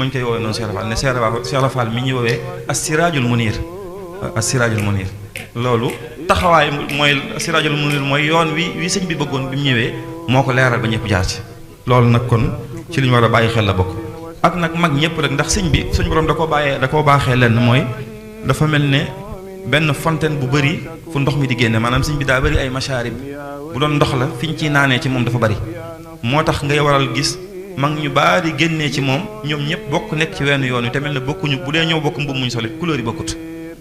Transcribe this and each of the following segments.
mañ koy woowee noonu Cheikh Rafal ne Cheikh Rafal mi ñuy woowee as-siraajul munir as-siraajul munir loolu taxawaay mooy as-siraajul munir mooy yoon wi sëñ bi bëggoon bi mu ñëwee moo ko leeral ba ñëpp jaar ci loolu nag kon ci li ñu war a bàyyi xel la bokk ak nag mag ñëpp rek ndax sëñ bi suñ borom da koo baaxee lenn mooy dafa mel ne benn fontaine bu bëri fu ndox mi di génne maanaam sëñ bi daa bëri ay masharib bu doon ndox la fi ñu ciy naanee ci moom dafa bëri moo tax ngay waral gis mag ñu baari génnee ci moom ñoom ñëpp bokk nekk ci wenn yoon wi te mel ne bokkuñu bu dee ñëw bokk mbubb muñ sole couleur yi bokkut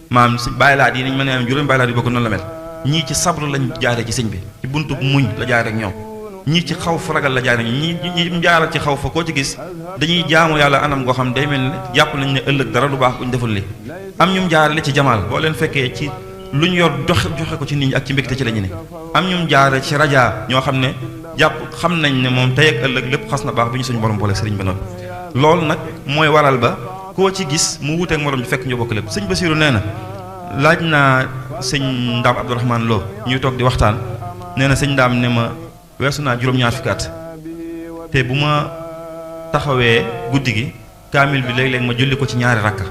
maanaam si bàyyilaat yi nañ mën a am juróomi bàyyilaat yi bokkut noonu la mel ñii ci sabru lañ jaaree ci sëñ bi ci buntu muñ la jaaree ak ñoom ñii ci xaw fa ragal la jaaree ñi mu jaaral ci xaw fa koo ci gis dañuy jaamu yàlla anam goo xam day mel ne jàpp nañ ne ëllëg dara du baax buñ deful li am ñum jaarale ci jamaal boo leen fekkee ci luñ yor joxe ko ci nit ñi ak ci mbégte ci la ñu ne am ñum jaare ci raja ñoo xam ne jàpp xam nañ ne moom tey ak ëllëg lépp xas na baax bi ñu suñu borom boole sëriñ ba noonu loolu nag mooy waral ba koo ci gis mu wuteek morom ji fekk ñu bokk lépp sëñ Basiru nee na laaj naa sëñ Ndaam Abdourahmane Lo ñuy toog di waxtaan nee na sëñ Ndaam ne ma weesu naa juróom-ñaar fukki at te bu ma taxawee guddi gi kaamil bi léeg-léeg ma julli ko ci ñaari rakka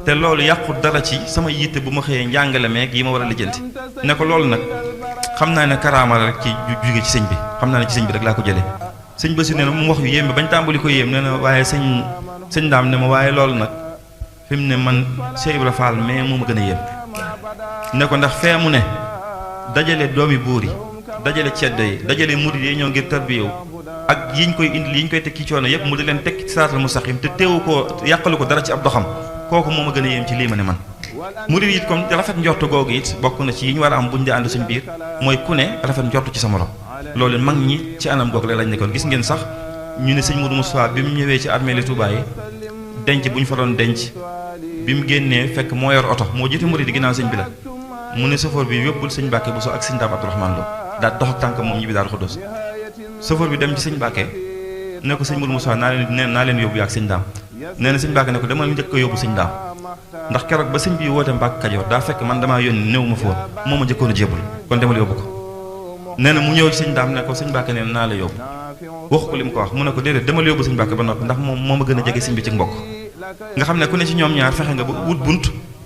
te loolu yàqut dara ci sama yitte bu ma xëyee njàngale meeg yi ma war a lijjanti ne ko loolu nag xam naa ne karaama la rek ci jóge ci sëñ bi xam naa ne ci sëñ bi rek laa ko jëlee sëñ Basiru nee na mu wax yu yéem bañ tàmbali ko yéem nee na waaye sëñ Ndaam ne ma waaye loolu nag fi mu ne man Cheikh Ibra Fall mais moo ma gën a yéem ne ko ndax fee mu ne dajale doomi buur yi dajale ceddo yi dajale murid yi ñoo ngir tarbiyewu ak yiñ koy indi yiñ koy teg ci coono yëpp mu di leen teg ci siraatal mustaqim te teewu ko yàqalu ko dara ci ab doxam kooku moo ma gën a yéem ci lii ma ne man murid it comme rafet njortu googu it bokk na ci yi ñu war a am buñ di ànd suñ biir mooy ku ne rafet njortu ci sa morom loolu mag ñi ci anam googu la lañ nekkoon gis ngeen sax ñu ne sëñ Modou Moustapha bi mu ñëwee ci armée li Touba yi denc bu ñu fa doon denc bi mu génnee fekk moo yor oto moo jiite murid di ginnaaw sëñ bi la mu ne chauffeur bi yóbbul sëñ Mbàkke Bousso ak sëñ Ndaam Abdourahmane Lo daal dox ak tànk moom ñibbi daal Xuddoos chauffeur bi dem ci sëñ Mbàkke ne ko sëñ Modou Moustapha naa leen yóbbu yaak sëñ Ndaam nee na sëñ Mbàkke ne ko demal njëkk ko yóbbu sëñ Ndaam ndax keroog ba sëñ bi woote Mbàkke Kajoor daa fekk man damaa yónni néew ma fa woon moo ma njëkkoon a jébbal kon demal yóbbu ko nee na mu ñëw ci sëñ Ndaam ne ko sëñ Mbàkke nee naa la yóbbu wax ko li mu ko wax mu ne ko déedéet demal yóbbu sëñ Mbàkke ba noppi ndax moom moo ma gën a jege sëñ bi ci mbokk nga xam ne ku ne ci ñoom ñaar fexe nga ba wut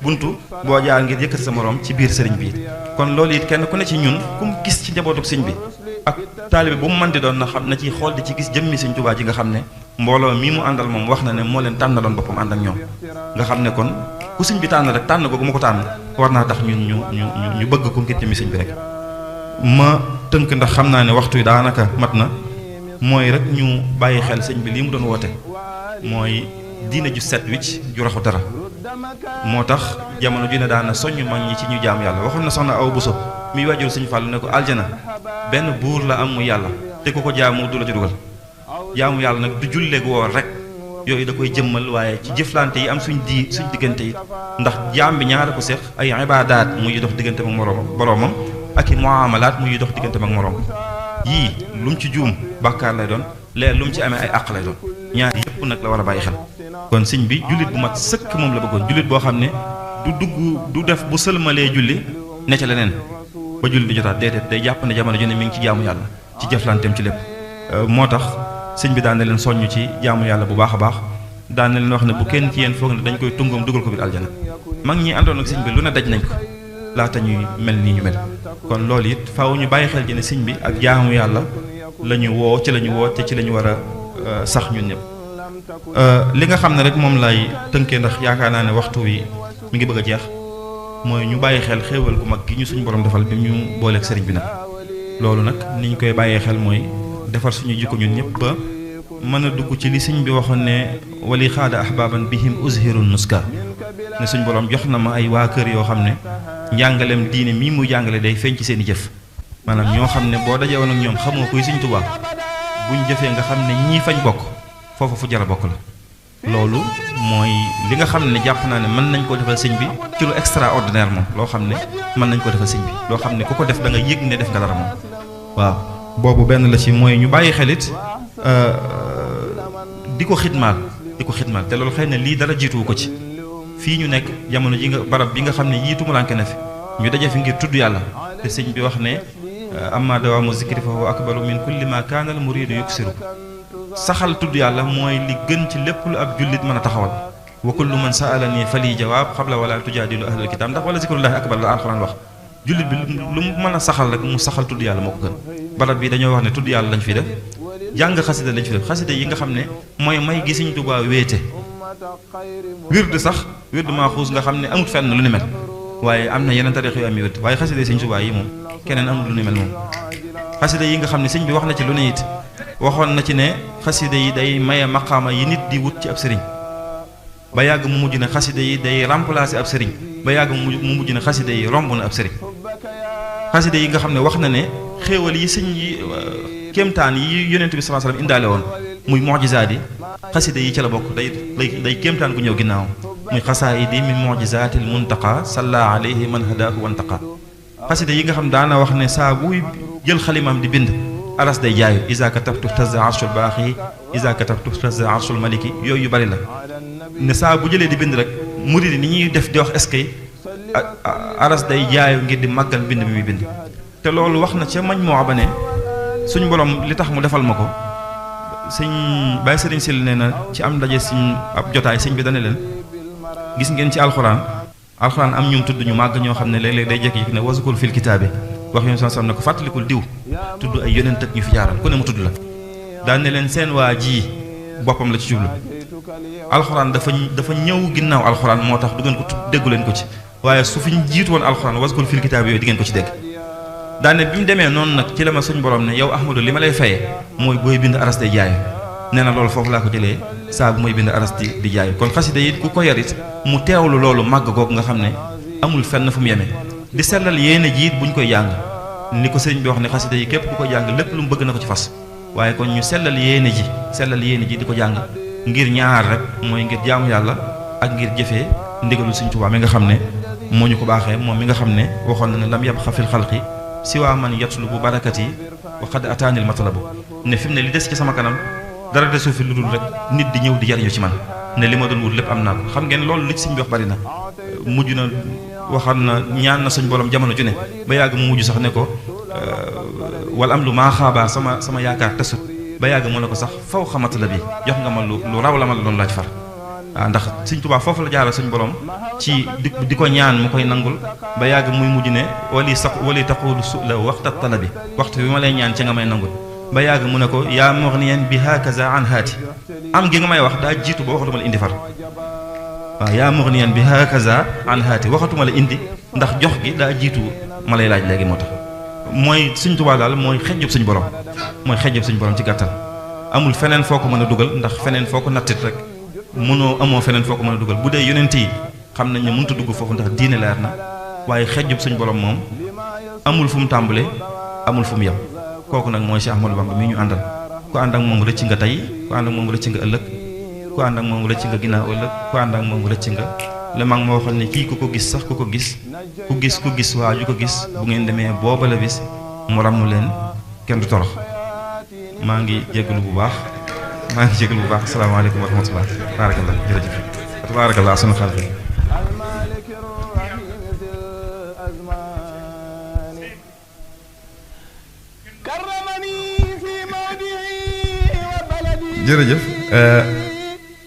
buntu boo jaar ngir yëkkati sa morom ci biir sëriñ bi kon loolu it kenn ku ne ci ñun ku mu gis ci njabootuk sëñ bi ak taalibe bu mu mën di doon na xam na ci xool di ci gis jëmmi sëñ Tuubaa ji nga xam ne mbooloo mii mu àndal moom wax na ne moo leen tànnaloon boppam ànd ak ñoom nga xam ne kon ku sëñ bi tànn rek tànn googu ma ko tànn war naa tax ñun ñu bëgg ko ngir jëmmi sëñ bi rek ma tënk ndax xam naa ne waxtu yi daanaka mat na mooy rek ñu bàyyi xel sëñ bi lii mu doon woote mooy diine ju set wicc ju raxu dara moo tax jamono ju ne daana soññ mag ñi ci ñu jaam yàlla waxoon na soxna Awa Bousso miy wàjjul sëñ Fallu ne ko aljana benn buur la am mu yàlla te ku ko jaamu du la ci dugal jaamu yàlla nag du julleeg woor rek yooyu da koy jëmmal waaye ci jëflante yi am suñ diggante yi ndax jaam bi ñaara ko seq ay ibaadaat muy dox diggante ak boroomam ak i muamalaat muy dox diggante ak moroom yii lu mu ci juum bàkkaar lay doon léegi lu mu ci amee ay àq lay doon ñaar yëpp nag la war a bàyyi xel kon sëñ bi jullit bu mat sëkk moom la bëggoon jullit boo xam ne du dugg du def bu sëlmalee julli ne ca leneen ba julli di jotaat déedéet day jàpp ne jamono ju ne mi ngi ci jaamu yàlla ci jëflanteem ci lépp moo tax sëñ bi daan na leen soññ ci jaamu yàlla bu baax a baax daan na leen wax ne bu kenn ci yéen foog ne dañ koy tungoom dugal ko biir aljana mag ñi àndoon ak sëñ bi lu ne daj nañ ko laata ñuy mel nii ñu mel kon loolu it faaw ñu bàyyi xel ji ne sëñ bi ak jaamu yàlla la ñu woo ci la ñu woo te ci la ñu war a sax ñun ñëpp li nga xam ne rek moom lay tënkee ndax yaakaar naa ne waxtu wi mi ngi bëgg a jeex mooy ñu bàyyi xel xéewal gu mag gi ñu suñu borom defal bi ñu booleeg sëriñ bi nag loolu nag ni ñu koy bàyyee xel mooy defar suñu jikko ñun ñëpp ba mën a dugg ci li sëñ bi waxoon ne wali xaada ahbaban bihim uzhiru nuska ne suñu borom jox na ma ay waa kër yoo xam ne njàngaleem diine mii muy jàngale day feeñ ci seen i jëf maanaam ñoo xam ne boo dajee woon ak ñoom xamoo kuy sëñ Tuubaa buñ jëfee nga xam ne ñii fañ bokk foofu fu jara bokk la loolu mooy li nga xam ne jàpp naa ne mën nañ koo defal sëñ bi ci lu extraordinaire moom loo xam ne mën nañ koo defal sëñ bi loo xam ne ku ko def da nga yëg ne def nga dara moom waaw boobu benn la ci mooy ñu bàyyi xelit di ko xidmaal te loolu xëy na lii dara jiituwu ko ci fii ñu nekk jamono ji nga barab bi nga xam ne yii tumuranke na fi ñu daje fi ngir tudd yàlla te sëñ bi wax ne amma dawaamu zikri fa huwa akbaru min kulli ma kaana al muridu yuksiru saxal tudd yàlla mooy li gën ci lépp lu ab jullit mën a taxawal wa kullu man sa'alani fali jawaab xabla wala tujaadilu ahlal kitaab ndax wala zikrullahi akbar la alxuraan wax jullit bi lu mu mën a saxal rek mu saxal tudd yàlla moo ko gën barab bi dañoo wax ne tudd yàlla lañ fi def jàng xasida lañ fi def xasida yi nga xam ne mooy may gi Sëñ Tuubaa wéete wird sax wird maa xuus nga xam ne amut fenn lu ni mel waaye am na yeneen tarix yu am wird waaye xasida yi Sëñ Tuubaa yi moom keneen amut lu ni mel moom xasida yi nga xam ne sëñ bi wax na ci lu ne it waxoon na ci ne xasida yi day maye maqaama yi nit di wut ci ab sëriñ ba yàgg mu mujj ne xasida yi day remplacer ab sëriñ ba yàgg mu mujj ne xasida yi romb na ab sëriñ xasida yi nga xam ne wax na ne xéewal yi sëñ yi kéemtaan yi yonent bi sallallahu alayhi wasallam indaale woon muy mu'jizaat yi xasida yi ci la bokk day kéemtaan gu ñëw ginnaaw muy xasaayidi min mu'jizaatil muntaqa salla alayhi man hadaahu wantaqa xasida yi nga xam daana wax ne saa buy jël xalimaam di bind aras day jaayu isa katabtu tazza arshul baaxi isa katabtu tazza arshul maliki yooyu yu bari la ne saa bu jëlee di bind rek murid ni ñuy def di wax eskay aras day jaayu ngir di màggal bind bi muy bind te loolu wax na ca mañ moo ba ne suñ borom li tax mu defal ma ko sëñ Baye Sëriñ Sil nee na ci am ndaje sëñ ab jotaay sëñ bi dane leen gis ngeen ci alxuraan am ñum tudd ñu màgg ñoo xam ne léeg-léeg day jékki-jékki ne wasukur fil kitaabi wax yoon sam ne ko fàttalikul diw tudd ay yonent ak ñu fi jaaral ku ne mu tudd la daan ne leen seen waa ji boppam la ci jublu alxuraan dafa ñëw ginnaaw alxuraan moo tax du ngeen ko tudd déggu leen ko ci waaye su fi ñu jiitu woon alxuraan wasukur fil kitaabi yooyu di ngeen ko ci dégg daan ne bi mu demee noonu nag ci la ma suñ borom ne yow Ahmadu li ma lay faye mooy booy bind aras day jaayu nee na loolu foofu laa ko jëlee saa bu mooy bind aras di jaayu kon xasida yi ku ko yarit mu teewlu loolu màgg googu nga xam ne amul fenn fu mu yemee di sellal yéene jiit buñ koy jàng ni ko sëriñ bi wax ne xasida yi képp ku ko jàng lépp lu mu bëgg na ko ci fas waaye kon ñu sellal yéene ji di ko jàng ngir ñaar rek mooy ngir jaamu yàlla ak ngir jëfee ndigalu Sëriñ Tuubaa mi nga xam ne moo ñu ko baaxee moom mi nga xam ne waxoon na ne lam yabqa fil xalqi siwaa man yatlubu barakati wa qad ataanil matlabu ne fi mu ne li des ci sama kanam dara desu fi lu dul rek nit di ñëw di jariñu ci man ne li ma doon wut lépp am naa ko xam ngeen loolu li ci sëñ bi wax bari na mujj na waxal na ñaan na suñ borom jamono ju ne ba yàgg mu mujj sax ne ko wala am lu maa xaabaa sama yaakaar tesut ba yàgg mu ne ko sax faw xamata la bi jox nga ma lu raw la ma la doon laaj far waaw ndax Sëñ Tuubaa foofu la jaaral suñ borom ci di ko ñaan mu koy nangul ba yàgg muy mujj ne wali taqulu su la waxta talabi waxtu bi ma lay ñaan ci nga may nangul ba yàgg mu ne ko yaa mughniyan bi hakaza an haati am gi nga may wax daa jiitu ba waxatuma la indi far waaw yaa mughniyan bi hakaza an haati waxatuma la indi ndax jox gi daa jiitu ma lay laaj léegi moo tax mooy Sëñ Tuubaa daal mooy xejjub suñ borom ci gàttal amul feneen foo ko mën a dugal ndax feneen foo ko nattit rek amoo feneen foo ko mën a dugal bu dee yonent yi xam nañ ne mënut a dugg foofu ndax diine leer na waaye xejjub suñ borom moom amul fu mu tàmbalee amul fu mu yem kooku nag mooy Cheikh Ahmadou Bamba mii ñu àndal ku ànd ak moom rëcc nga tey ku ànd ak moom rëcc nga ëllëg ku ànd ak moom rëcc nga ginnaaw ëllëg ku ànd ak moom rëcc nga le mag moo waxoon ne kii ku ko gis sax ku gis waa ju ko gis bu ngeen demee booba la bis mu ràmm leen kenn du torox maa ngi jégalu bu baax asalaamaaleykum wa rahmatullah baarakallah jërëjëf baarakallah sunu xaal bi jërëjëf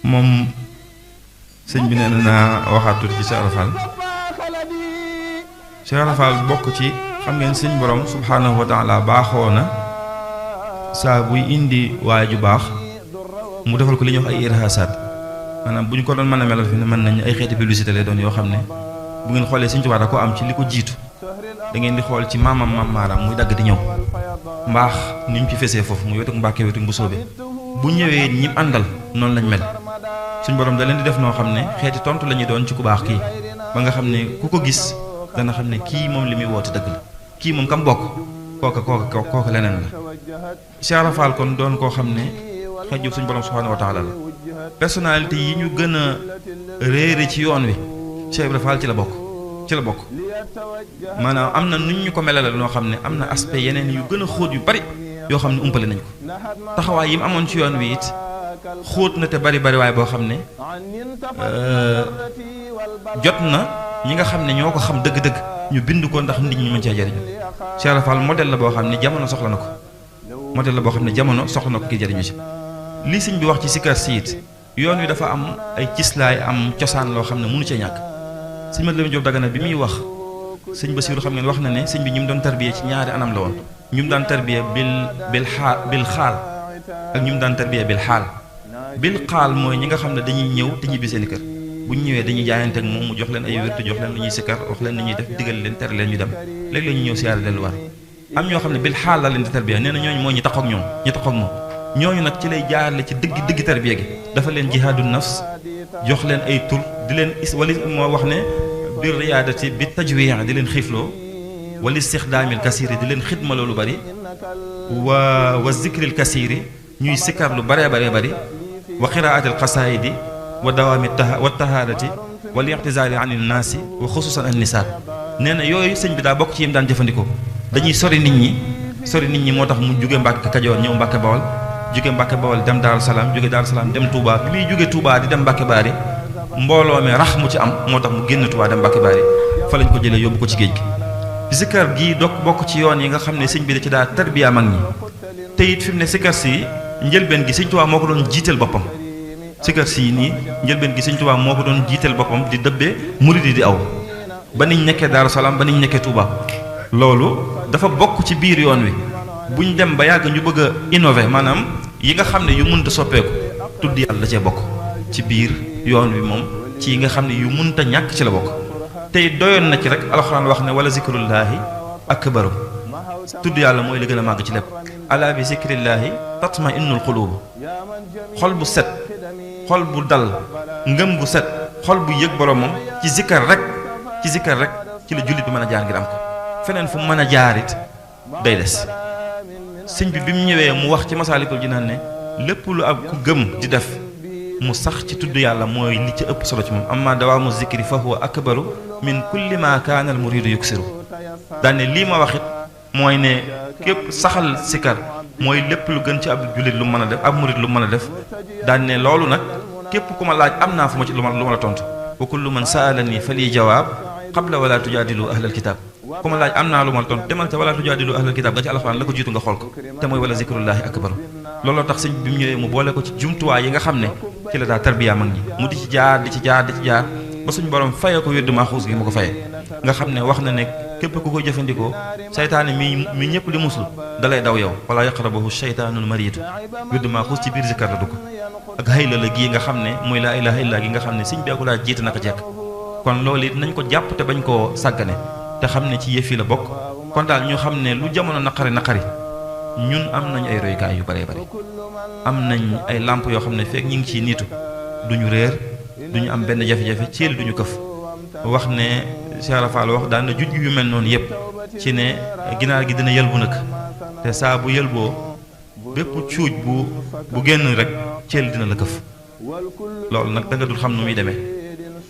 moom sëñ bi nee na naa waxaat tuuti ci Cheikh Ibra Fall bokk ci xam ngeen sëñ borom subhaanahu wa taala baaxoo na saa buy indi waay ju baax mu defal ko li ñuy wax ay irhaasaat maanaam bu ñu ko doon mën a melal fi ne mën nañu ay xeeti publicité lay doon yoo xam ne bu ngeen xoolee Sëñ Tuubaa da ko am ci li ko jiitu da ngeen di xool ci maam maaram muy dagg di ñëw mbaax ni mu ci fesee foofu muy wetuk Mbàkke wetuk bu soobee bu ñëwee ñi àndal noonu lañ mel suñ borom da leen di def noo xam ne xeeti tontu la ñuy doon ci ku baax kii ba nga xam ne ku ko gis dana xam ne kii moom li muy woote dëgg la kii moom kam bokk kooka leneen la Cheikh Ibra Fall kon doon koo xam ne xejjub suñ borom subhaanahu wa taala la personnalité yi ñu gën a réere ci yoon wi Cheikh Ibra Fall ci la bokk maanaam am na nuñ ñu ko melale noo xam ne am na aspect yeneen yu gën a xóot yu bari yoo xam ne umpale nañ ko taxawaay yi mu amoon ci yoon wi it xóot na te bari waaye boo xam ne jot na ñi nga xam ne ñoo ko xam dëgg-dëgg ñu bind ko ndax nit ñi mën cee jariñu Cheikh Ibra Fall modèle la boo xam ne jamono soxla na ko ngir jariñu ci li sëñ bi wax ci sikar siit yoon wi dafa am ay cislaay am cosaan loo xam ne mënu cee ñàkk sëñ Mat Lamin Jóob Dagana bi muy wax sëñ Basiiru xam ngeen wax na ne sëñ bi ñu mu doon tarbiye ci ñaari anam la woon ñu mu daan tarbiye bil xaal ak ñu mu daan tarbiye bil xaal bil xaal mooy ñi nga xam ne dañuy ñëw te ñibbi seen kër bu ñu ñëwee dañuy jaayante ak moom mu jox leen ay wértu jox leen lu ñuy sikkar wax leen lu ñuy def digal leen tere leen ñu dem léegi la ñu ñëw siyaare delluwaat am ñoo xam ne bil xaal la leen di tarbiya nee na ñooñu mooy ñi taxook ñoom ñi taxook moom ñooñu nag ci lay jaarale ci dëgg tarbiya gi dafa leen jihaadu nafs jox leen ay tur di leen wala moo wax ne bir riyaadati bi tajwii di leen xiifloo wala istixdaamil kasiiri di leen xidma loolu bari wa zikril kasiiri ñuy sikkar lu baree bari wa qiraatil qasaayidi wa dawaami wa tahaarati wal i'tizaari anil naasi wa xusuusan an nisaa nee na yooyu sëñ bi daa bokk ci yim daan jëfandikoo dañuy sori nit ñi moo tax mu jóge Mbàkke Kajoor ñëw Mbàkke Bawol jóge Mbàkke Bawol dem Daaru Salaam jóge Daaru Salaam dem Touba bi muy jóge Touba di dem Mbàkke Baari mbooloo mi rax mu ci am moo tax mu génn Touba dem Mbàkke Baari fa lañ ko jëlee yóbbu ko ci géej gi sikkar gii bokk ci yoon yi nga xam ne sëñ bi da ci daa tarbiya mag ñi te it fi mu ne sikkar si njëlbeen gi sëñ Touba moo ko doon jiital boppam sikkar si nii njëlbeen gi sëñ Touba moo ko doon jiital boppam di dëbbee murid yi di aw ba niñ nekkee Daaru Salaam ba niñ nekkee Touba loolu dafa bokk ci biir yoon wi buñ dem ba yàgg ñu bëgg a innover maanaam yi nga xam ne yu mënta soppeeku tudd yàlla da cee bokk ci biir yoon wi moom ci yi nga xam ne yu mënta ñàkk ci la bokk tey doyoon na ci rek alxuraan wax ne wala zikrullaahi akbaru tudd yàlla mooy li gën a màgg ci lépp alaa bi zikrillaahi tatma innul xuluub xol bu set xol bu dal ngëm bu set xol bu yëg boromam ci zikkar rek ci la jullit bi mën a jaar ngir am ko feneen fu mën a jaarit day des sëñ bi mu ñëwee mu wax ci Masaalikul Jinaan ne lépp lu ab ku gëm di def mu sax ci tudd yàlla mooy li ci ëpp solo ci moom amma dawaamu zikri fa huwa akbaru min kulli ma kaana al muridu yuksiru daane lii ma waxit mooy ne képp saxal sikar mooy lépp lu gën ci ab jullit lu mën a def ab murid lu mën a def daane loolu nag képp ku ma laaj am naa fu ma ci lu ma la tontu wa kullu man saalani fa lii jawaab qabla wala tujaadilu ahlal kitaab ku ma laaj am naa lu ma la tontu demal te wala tujaadilu ahlal kitaab ga ci alxuraan la ko jiitu nga xool ko te mooy wala zikrullaahi akbar looloo tax sëñ bi mu ñëwee mu boole ko ci jumtuwaay yi nga xam ne ci la daa tarbiya mag ñi mu di ci jaar ba suñu borom fayee ko wérdu maaxuus gi mu ko fayee nga xam ne wax na ne képp ku ko jëfandikoo saytaane mi ñëpp di musul dalay daw yow wala yaqrabahu shaytaanul mariidu wérdu maaxuus ci biir zikkar la dugg ak xëyla la gii nga xam ne mooy laa ilaaha illaa gi nga xam ne sëñ bi ko daa jiite naka jekk kon loolu it nañ ko jàpp te bañ koo sàggane te xam ne ci yëf yi la bokk kon daal ñu xam ne lu jamono naqari ñun am nañ ay royukaay yu bare am nañ ay làmp yoo xam ne fekk ñi ngi ciy niitu duñu réer duñu am benn jafe-jafe ci duñu këf wax ne Cheikh Rafal wax daan na junj yu mel noonu yëpp ci ne ginaar gi dina yëlbu nag te saa bu yëlboo bépp cuuj bu génn rek ceel dina la këf loolu nag da nga dul xam nu muy demee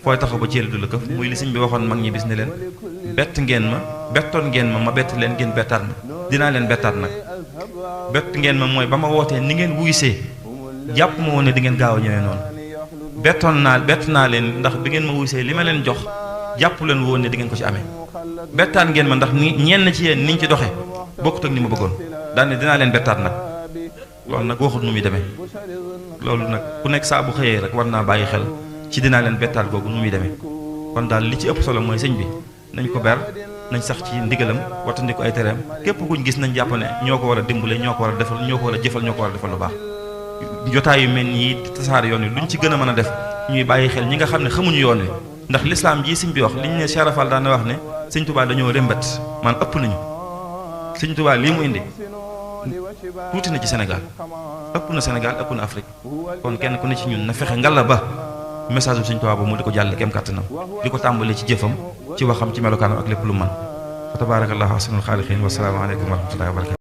fooy taxaw ba ceel du la këf muy li sëñ bi waxoon mag ñi bis ne leen bettoon ngeen ma bett leen ngeen bettaat ma dinaa leen bettaat nag bett ngeen ma mooy ba ma wootee ni ngeen wuysee jàpp ma woon ne di ngeen gaaw a ñëwee noonu bett naa leen ndax bi ngeen ma wuysee li ma leen jox jàpp leen woon ne di ngeen ko ci amee bettaat ngeen ma ndax ñenn ci yéen niñ ci doxee bokkut ak ni ma bëggoon daal ne dinaa leen bettaat nag loolu nag waxut nu muy demee loolu nag ku nekk saa bu xëyee rek war naa bàyyi xel ci dinaa leen bettaat googu nu muy demee kon daal li ci ëpp solo mooy sëñ bi nañ ko ber nañ sax ci ndigalam wattandiku ay tereem képp kuñ gis nañ jàpp ne ñoo ko war a dimbale ñoo ko war a defal ñoo ko war a jëfal ñoo ko war a defal lu baax jotaay yu mel nii tasaare yoon wi luñ ci gën a mën a def ñuy bàyyi xel ñi nga xam ne xamuñu yoon wi ndax lislaam jii sëñ bi wax liñ ne Cheikh Rafal daan na wax ne sëñ Tuubaa dañoo rëmbat man ëpp nañu sëñ Tuubaa lii mu indi tuuti na ci Sénégal ëpp na Sénégal ëpp na Afrique kon kenn ku ne ci ñun na fexe ngalla ba message bu sëñ Tuubaa boobu mu di ko jàll kem kàttanam di ko tàmbalee ci jëfam ci waxam ci melokaanam ak lépp lu man fa tabarakallahu ahsanul xaaliqiin wa salaamu aleykum wa rahmatullahi wa barakatu